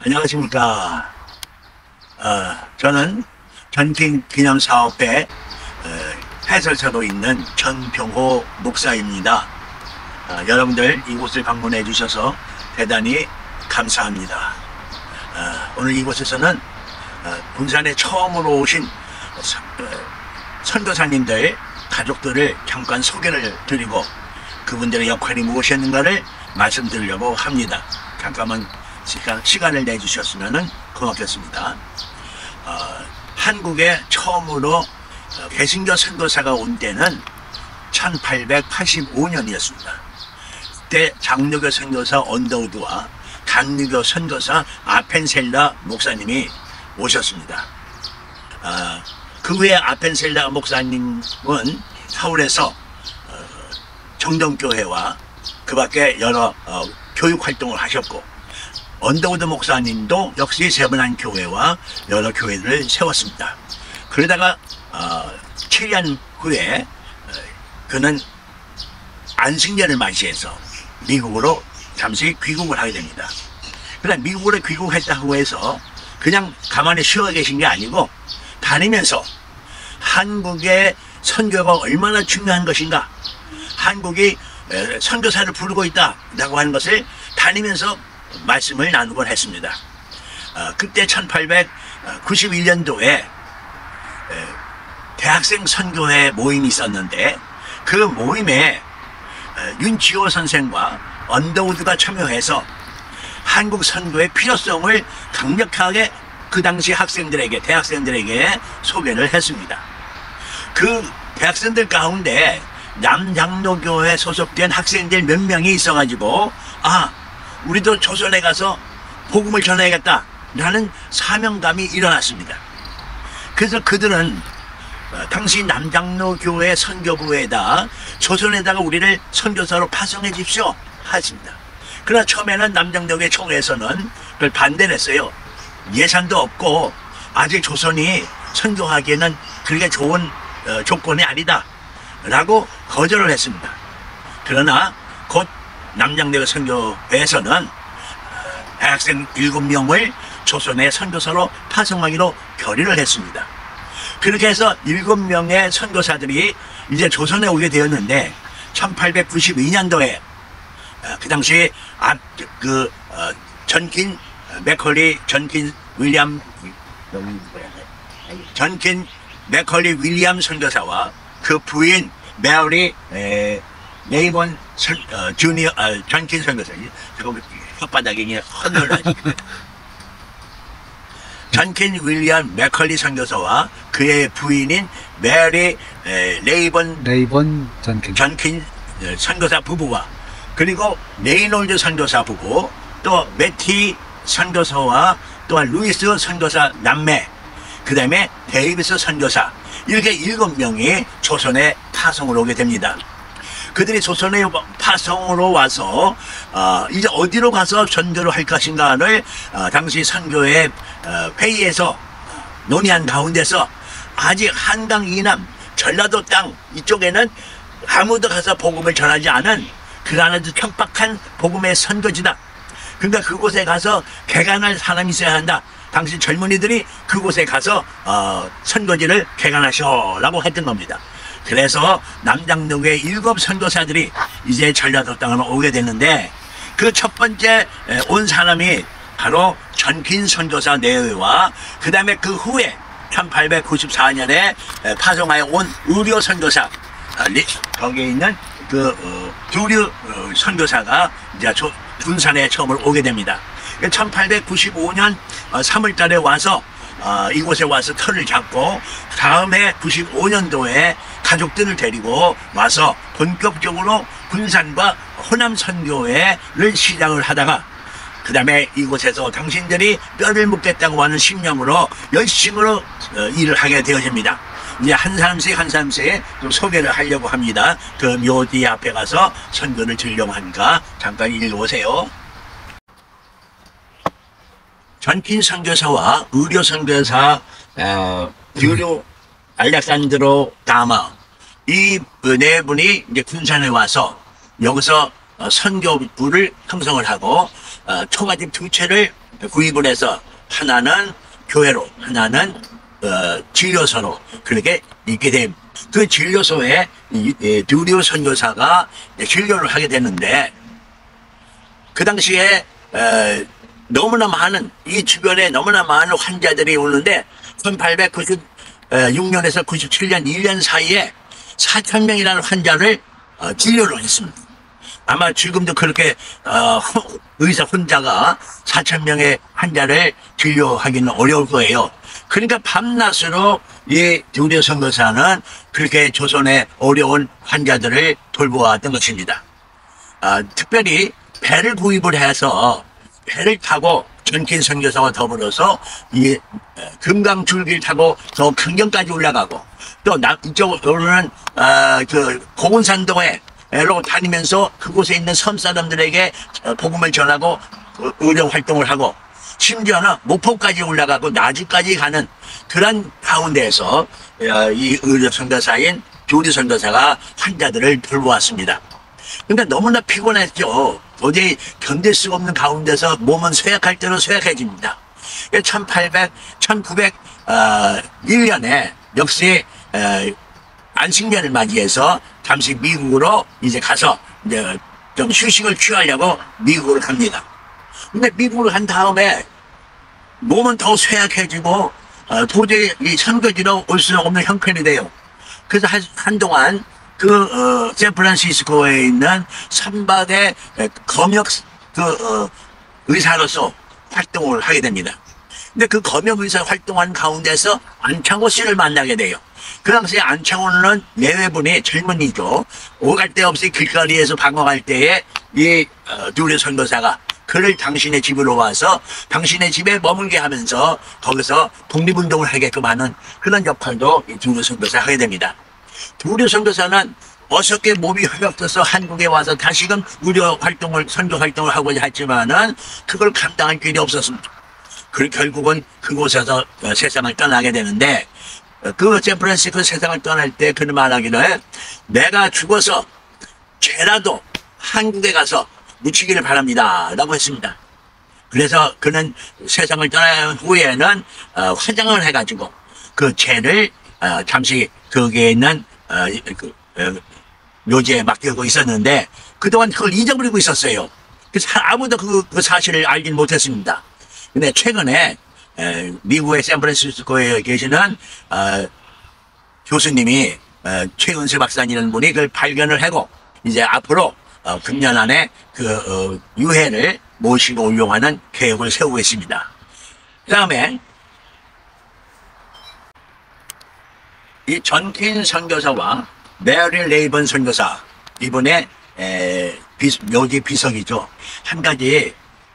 안녕하십니까. 저는 전kin 기념사업회 해설사로 있는 전병호 목사입니다. 여러분들 이곳을 방문해 주셔서 대단히 감사합니다. 오늘 이곳에서는 군산에 처음으로 오신 선교사님들 가족들을 잠깐 소개를 드리고 그분들의 역할이 무엇이었는가를 말씀드리려고 합니다. 잠깐만 시간을 내주셨으면 고맙겠습니다. 한국에 처음으로 개신교 선교사가 온 때는 1885년이었습니다. 그때 장로교 선교사 언더우드와 단유교 선교사 아펜셀라 목사님이 오셨습니다. 그 후에 아펜셀라 목사님은 서울에서 정동교회와 그 밖에 여러 교육 활동을 하셨고, 언더우드 목사님도 역시 세분한 교회와 여러 교회들을 세웠습니다. 그러다가 7년 후에 그는 안식년을 맞이해서 미국으로 잠시 귀국을 하게 됩니다. 그러나 미국으로 귀국했다고 해서 그냥 가만히 쉬어 계신 게 아니고 다니면서 한국의 선교가 얼마나 중요한 것인가, 한국이 선교사를 부르고 있다라고 하는 것을 다니면서 말씀을 나누곤 했습니다. 그때 1891년도에 대학생 선교회 모임이 있었는데 그 모임에 윤지호 선생과 언더우드가 참여해서 한국 선교의 필요성을 강력하게 그 당시 학생들에게, 대학생들에게 소개를 했습니다. 그 대학생들 가운데 남장로교회에 소속된 학생들 몇 명이 있어가지고 우리도 조선에 가서 복음을 전해야겠다 라는 사명감이 일어났습니다. 그래서 그들은 당시 남장로교회 선교부에다 조선에다가 우리를 선교사로 파송해 주십시오 하십니다. 그러나 처음에는 남장로교회 총회에서는 그걸 반대를 했어요. 예산도 없고 아직 조선이 선교하기에는 그렇게 좋은 조건이 아니다 라고 거절을 했습니다. 그러나 곧 남장로교회 선교회에서는 대학생 7명을 조선의 선교사로 파송하기로 결의를 했습니다. 그렇게 해서 7명의 선교사들이 이제 조선에 오게 되었는데 1892년도에 그 당시 전킨 맥컬리 윌리엄 선교사와 그 부인 메리 네이번 주니어 전킨 선교사, 혓바닥이 헌혈하지. 전킨 윌리엄 맥컬리 선교사와 그의 부인인 메리 레이번 전킨 선교사 부부와 그리고 레이놀드 선교사 부부, 또 매티 선교사와 또한 루이스 선교사 남매, 그 다음에 데이비스 선교사, 이렇게 7명이 조선에 파송을 오게 됩니다. 그들이 조선에 파송으로 와서 이제 어디로 가서 전도를 할 것인가를 당시 선교회 회의에서 논의한 가운데서 아직 한강 이남 전라도 땅 이쪽에는 아무도 가서 복음을 전하지 않은 그러나도 척박한 복음의 선교지다. 그러니까 그곳에 가서 개간할 사람이 있어야 한다. 당시 젊은이들이 그곳에 가서 선교지를 개간하셔라고 했던 겁니다. 그래서 남장로교회 7 선교사들이 이제 전라도 땅으로 오게 됐는데 그 첫 번째 온 사람이 바로 전킨 선교사 내외와 그 다음에 그 후에 1894년에 파송하여 온 의료 선교사, 거기에 있는 두류 선교사가 이제 군산에 처음으로 오게 됩니다. 1895년 3월 달에 와서 이곳에 와서 터를 잡고 다음해 95년도에 가족들을 데리고 와서 본격적으로 군산과 호남 선교회를 시작을 하다가 그 다음에 이곳에서 당신들이 뼈를 묻겠다고 하는 신념으로 열심으로 일을 하게 되어집니다. 이제 한 사람씩 좀 소개를 하려고 합니다. 그 묘지 앞에 가서 선교를 드리려고 하니까 잠깐 읽어보세요. 전킨 선교사와 의료 선교사 듀류 알렉산드로 다마, 이 네 분이 이제 군산에 와서 여기서 선교부를 형성을 하고 초가집 2채를 구입을 해서 하나는 교회로, 하나는 진료소로 그렇게 있게 됩니다. 그 진료소에 두리오 선교사가 진료를 하게 되는데, 그 당시에 너무나 많은, 이 주변에 너무나 많은 환자들이 오는데 1896년에서 97년 1년 사이에 4,000명이라는 환자를 진료를 했습니다. 아마 지금도 그렇게 의사 혼자가 4,000명의 환자를 진료하기는 어려울 거예요. 그러니까 밤낮으로 이 두리오 선교사는 그렇게 조선의 어려운 환자들을 돌보았던 것입니다. 특별히 배를 구입을 해서 배를 타고 전킨 선교사와 더불어서 이 금강줄기를 타고 저 강경까지 올라가고, 또 이쪽으로는 그 고운산도에로 다니면서 그곳에 있는 섬 사람들에게 복음을 전하고 의료 활동을 하고, 심지어는 목포까지 올라가고 나주까지 가는 그런 가운데에서 이 의료 선교사인 두리오 선교사가 환자들을 돌보았습니다. 그러니까 너무나 피곤했죠. 도저히 견딜 수가 없는 가운데서 몸은 쇠약할 대로 쇠약해집니다. 1901년에 역시 안식년을 맞이해서 잠시 미국으로 이제 가서 이제 좀 휴식을 취하려고 미국으로 갑니다. 근데 미국으로 간 다음에 몸은 더 쇠약해지고 도저히 이 선교지로 올 수 없는 형편이 돼요. 그래서 한동안 샌프란시스코에 있는 선박의 검역 의사로서 활동을 하게 됩니다. 근데 그 검역 의사 활동한 가운데서 안창호 씨를 만나게 돼요. 그 당시에 안창호는 내외분이 젊은이죠. 오갈 데 없이 길거리에서 방황할 때에 이 두리오 선교사가 그를 당신의 집으로 와서 당신의 집에 머물게 하면서 거기서 독립운동을 하게끔 하는 그런 역할도 이 두리오 선교사가 하게 됩니다. 두리오 선교사는 어떻게 몸이 회복돼서 한국에 와서 다시금 의료 활동을, 선교 활동을 하고자 했지만은 그걸 감당할 길이 없었습니다. 그리고 결국은 그곳에서 세상을 떠나게 되는데, 그 샌프란시스코 세상을 떠날 때 그는 말하기를, 내가 죽어서 죄라도 한국에 가서 묻히기를 바랍니다 라고 했습니다. 그래서 그는 세상을 떠난 후에는 화장을 해가지고 그 죄를 잠시 거기에 있는 묘지에 맡기고 있었는데, 그동안 그걸 잊어버리고 있었어요. 그래서 아무도 그 사실을 알지 못했습니다. 근데 최근에 미국의 샌프란시스코에 계시는 교수님이 최은수 박사님이라는 분이 그걸 발견을 하고 이제 앞으로 금년 안에 그 유해를 모시고 운용하는 계획을 세우고 있습니다. 그 다음에 이 전킨 선교사와 메리 레이번 선교사, 이분의 묘지 비석이죠. 한 가지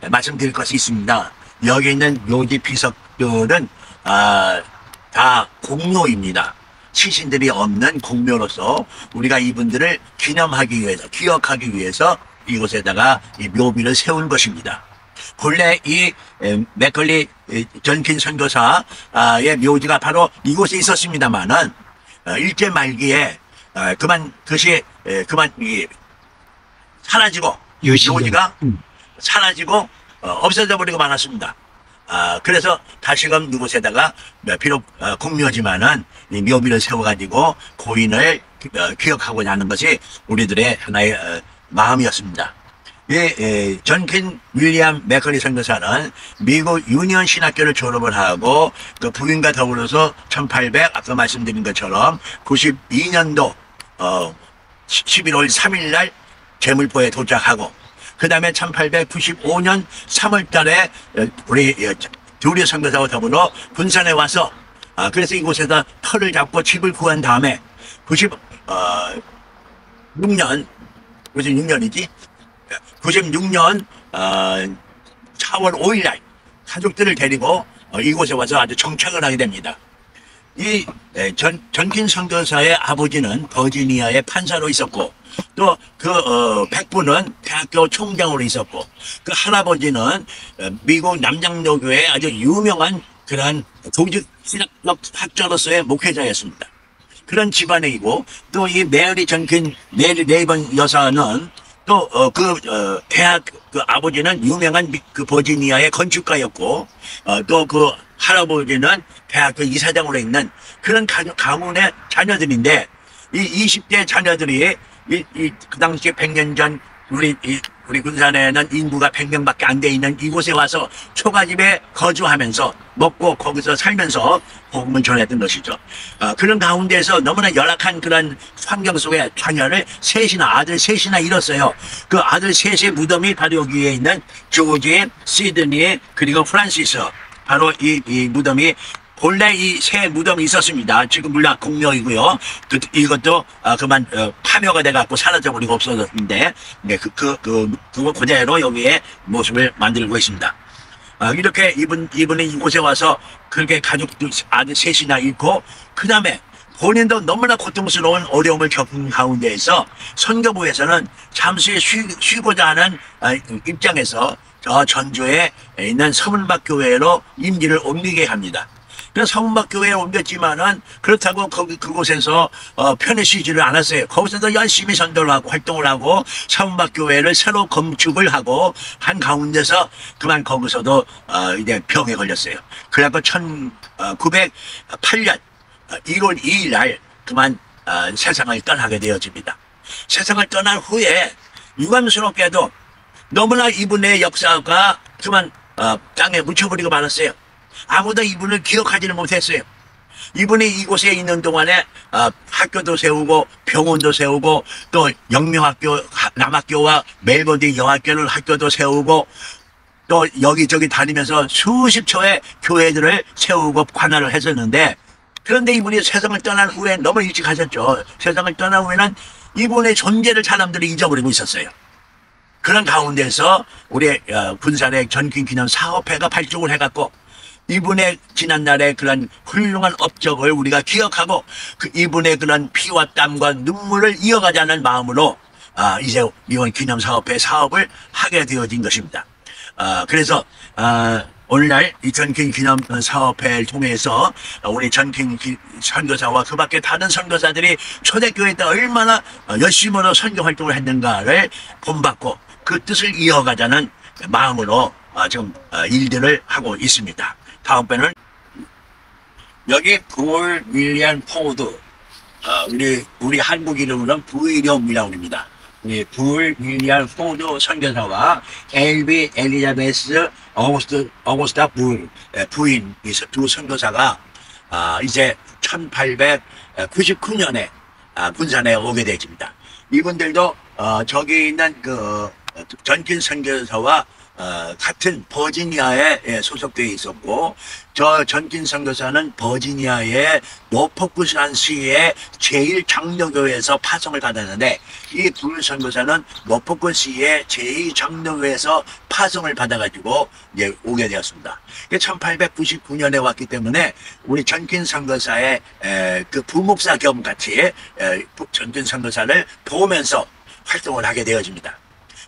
말씀드릴 것이 있습니다. 여기 있는 묘지 비석들은 다 공묘입니다. 시신들이 없는 공묘로서 우리가 이분들을 기념하기 위해서, 기억하기 위해서 이곳에다가 이 묘비를 세운 것입니다. 본래 이 맥컬리 전킨 선교사의 묘지가 바로 이곳에 있었습니다만은 일제 말기에 그만 사라지고, 묘지가 사라지고 없어져 버리고 말았습니다. 그래서 다시금 이곳에다가 비록 공묘지만은 이 묘비를 세워가지고 고인을 기억하고자 하는 것이 우리들의 하나의 마음이었습니다. 이 전킨 윌리엄 맥컬리 선교사는 미국 유니언 신학교를 졸업을 하고 그 부인과 더불어서 1800 아까 말씀드린 것처럼 92년도 11월 3일 날 제물포에 도착하고, 그 다음에 1895년 3월 달에 우리 두리오 선교사와 더불어 군산에 와서 그래서 이곳에서 터를 잡고 집을 구한 다음에 96년 무슨 6년이지? 96년 4월 5일 날 가족들을 데리고 이곳에 와서 아주 정착을 하게 됩니다. 이 전킨 선교사의 아버지는 버지니아의 판사로 있었고, 또 그 백부는 대학교 총장으로 있었고, 그 할아버지는 미국 남장로교의 아주 유명한 그러한 조직 신학적 학자로서의 목회자였습니다. 그런 집안이고, 또 이 메리 레이번 여사는 또 대학 그 아버지는 유명한 그 버지니아의 건축가였고 또 그 할아버지는 대학교 이사장으로 있는 그런 가문의 자녀들인데 이 20대 자녀들이 그 당시에 100년 전 우리 군산에는 인구가 100명밖에 안 돼 있는 이곳에 와서 초가집에 거주하면서 먹고 거기서 살면서 복음을 전했던 것이죠. 그런 가운데서 너무나 열악한 그런 환경 속에 자녀를 아들 셋이나 잃었어요. 그 아들 셋의 무덤이 바로 여기에 있는 조지, 시드니, 그리고 프란시스. 바로 이 무덤이 본래 이 새 무덤이 있었습니다. 지금 물론 공룡이고요. 이것도 그만 파묘가 돼갖고 사라져버리고 없어졌는데, 네, 그거 그대로 여기에 모습을 만들고 있습니다. 이렇게 이분이 이곳에 와서 그렇게 가족들 아들 셋이나 잃고, 그 다음에 본인도 너무나 고통스러운 어려움을 겪은 가운데에서 선교부에서는 잠시 쉬고자 하는 입장에서 저 전주에 있는 서문박 교회로 임기를 옮기게 합니다. 그래서 서문박 교회에 옮겼지만은 그렇다고 그곳에서 편히 쉬지를 않았어요. 거기서도 열심히 전도를 하고 활동을 하고 서문박 교회를 새로 건축을 하고 한 가운데서 그만 거기서도 이제 병에 걸렸어요. 그래갖고 1908년 1월 2일 날 그만 세상을 떠나게 되어집니다. 세상을 떠난 후에 유감스럽게도 너무나 이분의 역사가 그만 땅에 묻혀버리고 말았어요. 아무도 이분을 기억하지는 못했어요. 이분이 이곳에 있는 동안에 학교도 세우고 병원도 세우고 또 영명학교, 남학교와 멜버디 여학교를 학교도 세우고 또 여기저기 다니면서 수십 초의 교회들을 세우고 관할을 했었는데, 그런데 이분이 세상을 떠난 후에 너무 일찍 하셨죠. 세상을 떠난 후에는 이분의 존재를 사람들이 잊어버리고 있었어요. 그런 가운데서 우리 군산의 전kin기념 사업회가 발족을 해갖고 이분의 지난날의 그런 훌륭한 업적을 우리가 기억하고 이분의 그런 피와 땀과 눈물을 이어가자는 마음으로 이제 이번 기념사업회 사업을 하게 되어진 것입니다. 그래서 오늘날 이 전kin 기념 사업회를 통해서 우리 전kin 선교사와 그 밖에 다른 선교사들이 초대교회 때 얼마나 열심으로 선교 활동을 했는가를 본받고 그 뜻을 이어가자는 마음으로 지금 일들을 하고 있습니다. 다음번에는 여기 볼 윌리엄 포드, 우리 한국 이름으로는 부이렴이라고 합니다. 볼 윌리엄 포드 선교사와 엘비 엘리자베스 어거스타 부인 두 선교사가 이제 1899년에 군산에 오게 되집니다. 이분들도 저기 있는 그 전kin 선교사와 같은 버지니아에 소속되어 있었고, 저 전kin 선교사는 버지니아의 노포크시의 제1장로교회에서 파송을 받았는데, 이 불 선교사는 노포크시의 제2장로교회에서 파송을 받아가지고 이제 오게 되었습니다. 1899년에 왔기 때문에 우리 전kin 선교사의 그 부목사 겸 같이 전kin 선교사를 보면서 활동을 하게 되어집니다.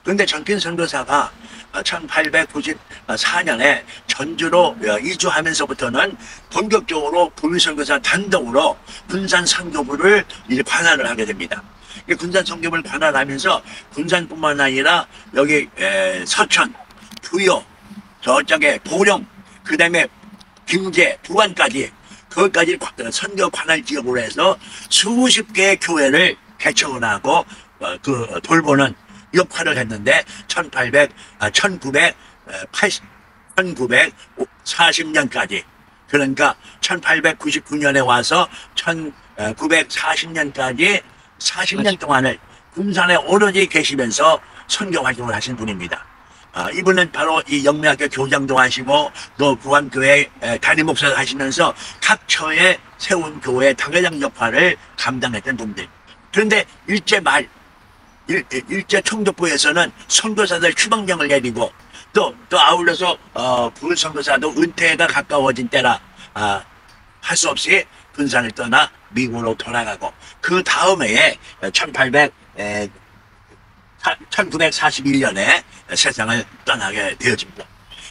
그런데 전kin 선교사가 1894년에 전주로 이주하면서부터는 본격적으로 불선교사 단독으로 군산 선교부를 이제 관할을 하게 됩니다. 군산 선교부를 관할하면서 군산뿐만 아니라 여기 서천, 부여, 저쪽에 보령, 그 다음에 김제, 부안까지 그것까지 선교 관할 지역으로 해서 수십 개의 교회를 개척을 하고 돌보는 역할을 했는데 1940년까지, 그러니까 1899년에 와서 1940년까지 40년 동안을 군산에 오로지 계시면서 선교 활동을 하신 분입니다. 이분은 바로 이 영명학교 교장도 하시고 또 부안교회 담임 목사 하시면서 각 처에 세운 교회 당회장 역할을 감당했던 분들. 그런데 일제 총독부에서는 선교사들 휴방령을 내리고 또 아울러서 불선교사도 은퇴가 가까워진 때라 할 수 없이 군산을 떠나 미국으로 돌아가고, 그 다음 해에 1941년에 세상을 떠나게 되어집니다.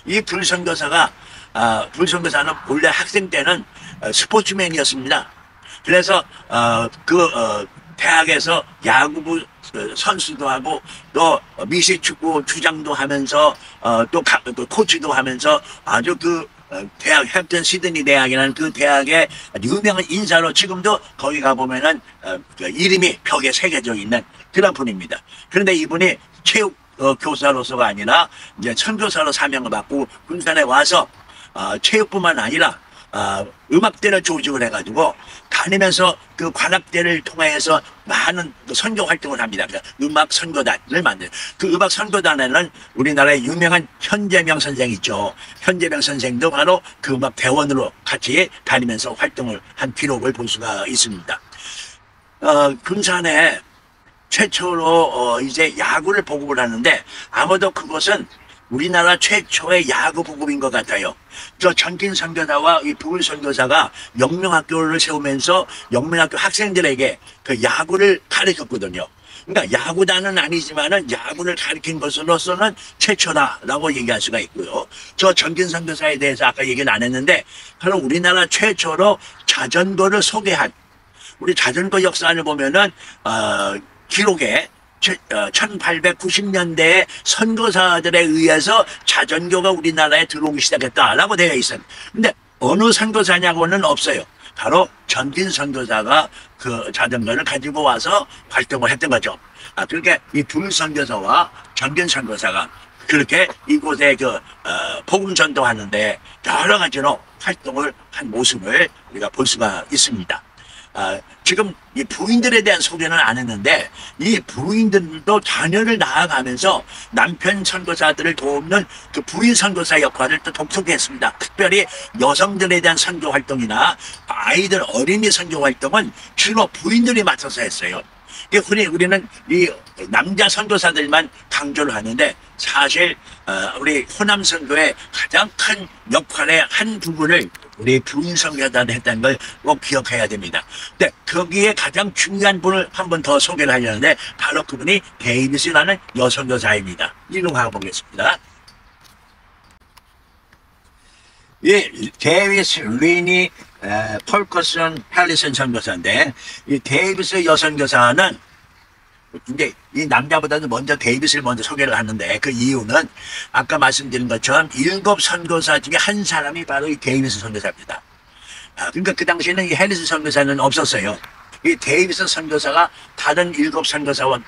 이 불선교사는 원래 학생 때는 스포츠맨이었습니다. 그래서 대학에서 야구부 선수도 하고 또 미식축구 주장도 하면서 또 코치도 하면서 아주 대학 햄튼 시드니 대학이라는 그 대학의 유명한 인사로 지금도 거기 가보면은 이름이 벽에 새겨져 있는 그런 분입니다. 그런데 이분이 체육 교사로서가 아니라 이제 선교사로 사명을 받고 군산에 와서 체육뿐만 아니라 음악대를 조직을 해가지고 다니면서 그 관악대를 통해서 많은 선교 활동을 합니다. 그러니까 음악 선교단을 만든 그 음악 선교단에는 우리나라의 유명한 현재명 선생 있죠. 현재명 선생도 바로 그 음악 대원으로 같이 다니면서 활동을 한 기록을 볼 수가 있습니다. 군산에 최초로 이제 야구를 보급을 하는데 아마도 그것은 우리나라 최초의 야구 보급인 것 같아요. 저 전kin 선교사와 이 부울 선교사가 영명학교를 세우면서 영명학교 학생들에게 그 야구를 가르쳤거든요. 그러니까 야구단은 아니지만은 야구를 가르친 것으로서는 최초다라고 얘기할 수가 있고요. 저 전kin 선교사에 대해서 아까 얘기는 안 했는데 바로 우리나라 최초로 자전거를 소개한 우리 자전거 역사를 보면은 기록에 1890년대에 선교사들에 의해서 자전거가 우리나라에 들어오기 시작했다라고 되어 있어요. 근데 어느 선교사냐고는 없어요. 바로 전kin 선교사가 그 자전거를 가지고 와서 활동을 했던 거죠. 그러니까 이 부울 선교사와 전kin 선교사가 그렇게 이곳에 복음 전도하는데 여러 가지로 활동을 한 모습을 우리가 볼 수가 있습니다. 지금 이 부인들에 대한 소개는 안 했는데 이 부인들도 자녀를 낳아가면서 남편 선교사들을 돕는 그 부인 선교사 역할을 또 독특히 했습니다. 특별히 여성들에 대한 선교 활동이나 아이들 어린이 선교 활동은 주로 부인들이 맡아서 했어요. 흔히 우리는 이 남자 선교사들만 강조를 하는데 사실 우리 호남 선교의 가장 큰 역할의 한 부분을 우리 부인 선교사들이 했다는 걸 꼭 기억해야 됩니다. 근데 거기에 가장 중요한 분을 한 번 더 소개를 하려는데 바로 그분이 데이비스라는 여선교사입니다. 이름하고 보겠습니다. 이 데이비스 리니 폴커슨 헬리슨 선교사인데 이 데이비스 여선교사는 근데 이 남자보다는 먼저 데이비스를 먼저 소개를 하는데 그 이유는 아까 말씀드린 것처럼 7 선교사 중에 한 사람이 바로 이 데이비스 선교사입니다. 그러니까 그 당시에는 이 헬리슨 선교사는 없었어요. 이 데이비스 선교사가 다른 7 선교사와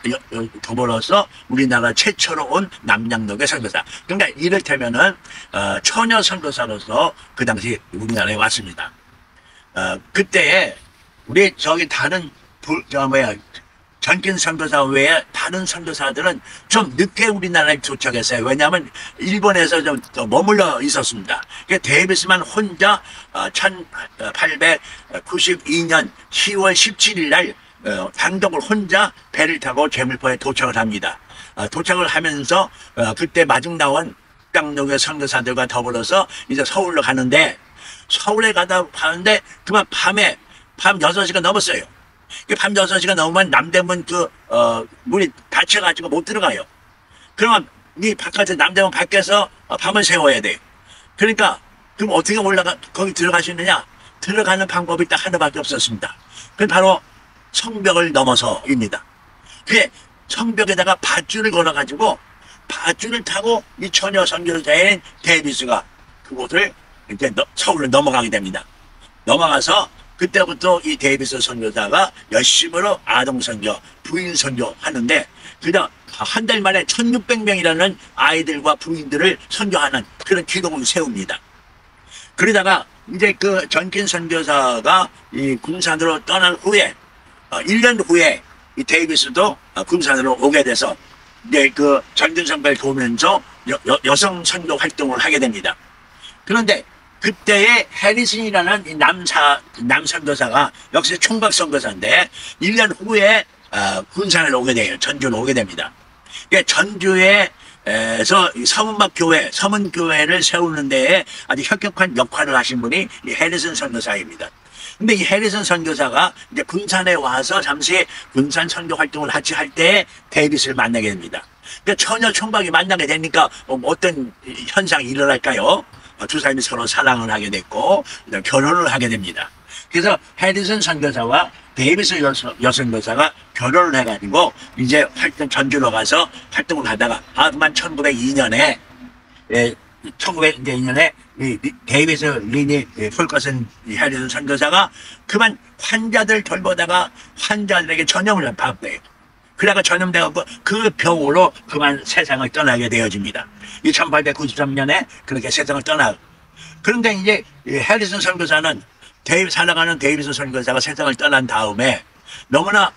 더불어서 우리나라 최초로 온 남양록의 선교사. 그러니까 이를테면은 처녀 선교사로서 그 당시 우리나라에 왔습니다. 그때에 우리 저기 다른 전kin 선교사 외에 다른 선교사들은 좀 늦게 우리나라에 도착했어요. 왜냐하면 일본에서 좀 머물러 있었습니다. 데이비스만 혼자 1892년 10월 17일 날 단독을 혼자 배를 타고 제물포에 도착을 합니다. 도착을 하면서 그때 마중 나온 남양록의 선교사들과 더불어서 이제 서울로 가는데 서울에 가는데 그만 밤 6시가 넘었어요. 밤 6시가 넘으면 남대문 문이 닫혀가지고 못 들어가요. 그러면 이 바깥에 남대문 밖에서 밤을 새워야 돼요. 그러니까 그럼 어떻게 거기 들어갈 수 있느냐? 들어가는 방법이 딱 하나밖에 없었습니다. 그게 바로 성벽을 넘어서입니다. 그게 성벽에다가 밧줄을 걸어가지고 밧줄을 타고 이 처녀 선교사인 데이비스가 그곳을 이제 서울로 넘어가게 됩니다. 넘어가서 그때부터 이 데이비스 선교사가 열심으로 아동 선교, 부인 선교 하는데 그냥 한 달 만에 1600명이라는 아이들과 부인들을 선교하는 그런 기록을 세웁니다. 그러다가 이제 그 전kin 선교사가 이 군산으로 떠난 후에 1년 후에 이 데이비스도 군산으로 오게 돼서 이제 그 전kin 선교를 도우면서 여성 선교 활동을 하게 됩니다. 그런데 그때의 해리슨이라는 이 남선교사가 역시 총각 선교사인데 1년 후에 군산을 오게 돼요. 전주로 오게 됩니다. 전주에서 서문교회를 세우는 데에 아주 혁혁한 역할을 하신 분이 이 해리슨 선교사입니다. 근데 이 해리슨 선교사가 이제 군산에 와서 잠시 군산 선교 활동을 같이 할 때 데이비스를 만나게 됩니다. 그러니까 처녀 총각이 만나게 되니까 어떤 현상이 일어날까요? 두 사람이 서로 사랑을 하게 됐고 결혼을 하게 됩니다. 그래서 해리슨 선교사와 데이비스 여선교사가 결혼을 해가지고 이제 전주로 가서 활동을 하다가 하지만 1902년에 1902년에 데이비스 리니 폴커슨 해리슨 선교사가 그만 환자들 돌보다가 환자들에게 전염을 받대요. 그래가 전염돼갖고 그 병으로 그만 세상을 떠나게 되어집니다. 1893년에 그렇게 세상을 떠나고. 그런데 이제 해리슨 선교사는 살아가는 데이비스 선교사가 세상을 떠난 다음에 너무나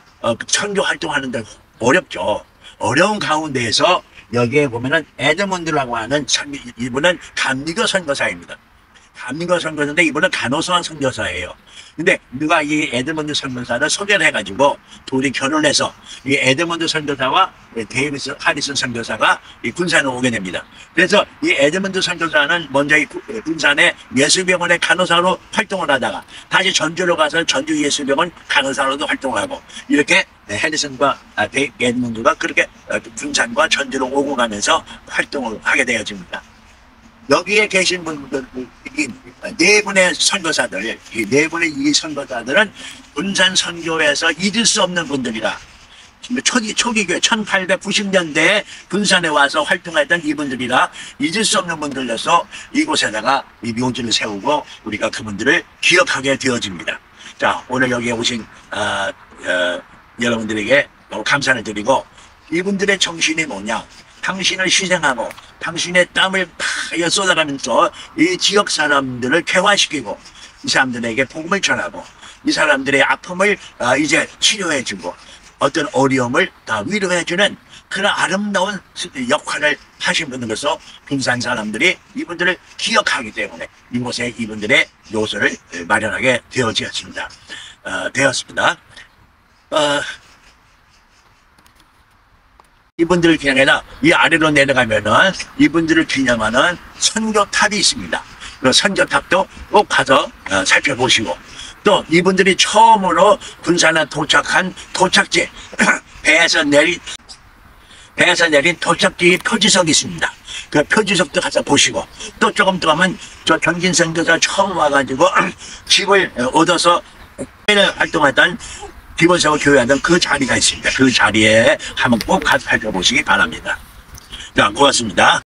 선교 활동하는데 어렵죠. 어려운 가운데에서 여기에 보면은 에드문드라고 하는 이분은 감리교 선교사입니다. 감리교 선교사인데 이분은 간호소한 선교사예요. 근데 누가 이 에드문드 선교사를 소개를 해가지고 둘이 결혼해서 이 에드문드 선교사와 데이비스 하리슨 선교사가 이 군산에 오게 됩니다. 그래서 이 에드문드 선교사는 먼저 이 군산의 예수병원의 간호사로 활동을 하다가 다시 전주로 가서 전주 예수병원 간호사로도 활동을 하고 이렇게 해리슨과 에드문드가 그렇게 군산과 전주로 오고 가면서 활동을 하게 되어집니다. 여기에 계신 분들, 네 분의 선교사들, 이 네 분의 이 선교사들은 군산 선교에서 잊을 수 없는 분들이라. 초기교회 1890년대에 군산에 와서 활동했던 이분들이라 잊을 수 없는 분들로서 이곳에다가 이 묘지를 세우고 우리가 그분들을 기억하게 되어집니다. 자, 오늘 여기에 오신 여러분들에게 너무 감사를 드리고 이분들의 정신이 뭐냐? 당신을 희생하고 당신의 땀을 파여 쏟아가면서 이 지역 사람들을 개화시키고 이 사람들에게 복음을 전하고 이 사람들의 아픔을 이제 치료해주고 어떤 어려움을 다 위로해주는 그런 아름다운 역할을 하신 분으로서 군산 사람들이 이분들을 기억하기 때문에 이곳에 이분들의 묘소를 마련하게 되었습니다. 이분들을 기념해라. 이 아래로 내려가면은 이분들을 기념하는 선교탑이 있습니다. 그 선교탑도 꼭 가서 살펴보시고 또 이분들이 처음으로 군산에 도착한 도착지 배에서 내린 도착지 표지석이 있습니다. 그 표지석도 가서 보시고 또 조금 더 가면 저 전진 선교사 처음 와가지고 집을 얻어서 활동했던 기본세워 교회하던 그 자리가 있습니다. 그 자리에 한번 꼭 가서 살펴보시기 바랍니다. 자, 고맙습니다.